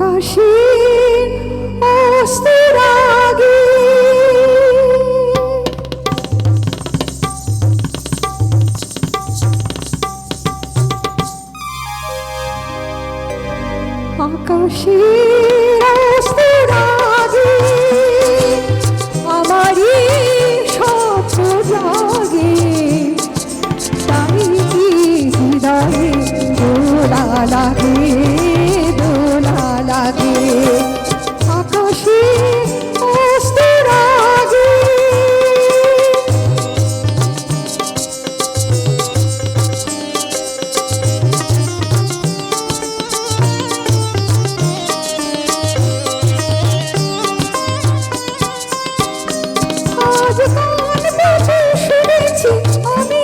আকাশের অস্তের আগে আকাশের অস্তের আগে আমারই স্বপ্ন জাগে তাই কি হৃদয়ে দোলা লাগে দোলা লাগে আকাশে অস্তের আগে আজ কান পেতে শুনেছি আমি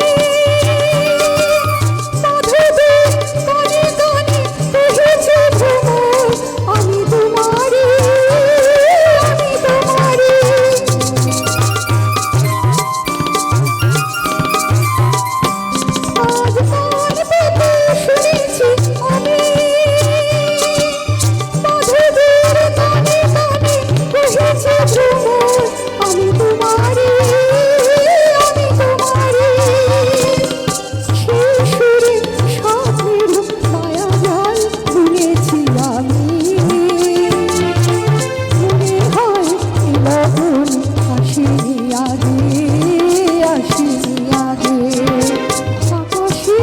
সাধুদের কানে কানে কহেছে ভ্রমর আমি তোমারি আমি তোমারি আজ কান পেতে শুনেছি আমি সাধুদের কানে কানে কহেছে ভ্রমর আমি তোমারি আমি তোমারি সেই সুরে স্বপ্নের মায়া জল বুনেছি আমি মনে হয় এমন আসেনি আগে আসেনি আগে আকাশে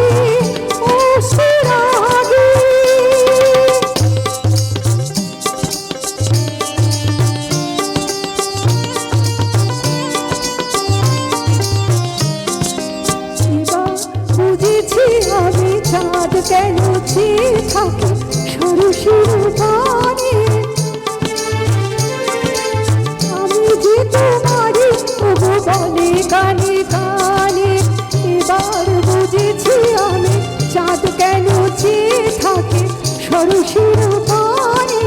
অস্তের আগে এবার বুঝেছি আমি চাঁদ কেন চেয়ে থাকে সরু সরু গানে আমি যে তোমারই ওগো বলে কানে কানে এবার বুঝেছি আমি চাঁদ কেন চেয়ে থাকে সরু সরু গানে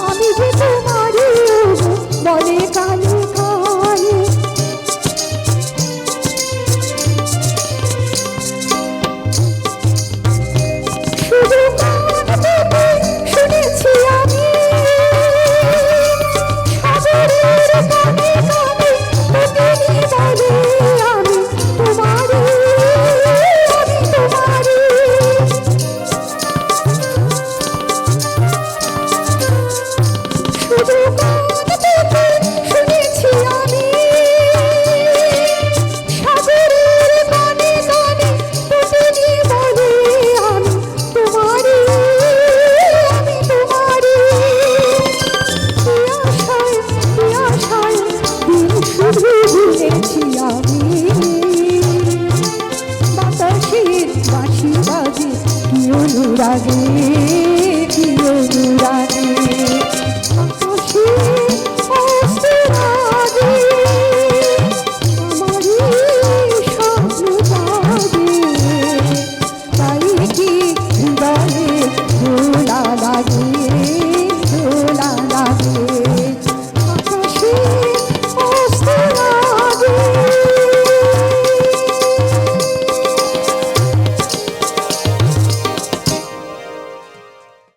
আমি যে তোমারই ওগো বলে কানে কানে শুধু কান পেতে শুনেছি আমি সাগরের কানে কানে প্রতিদিন বলে আমি তোমারি আমি তোমারি শুধু কান পেতে শুনেছি আমি সাগরের কানে কানে প্রতিদিন বলে আমি তোমারি আমি তোমারি আশায় দিন শুধু ভুলেছি আমি বাতাসের বাঁশি বাজে কি অনুরাগে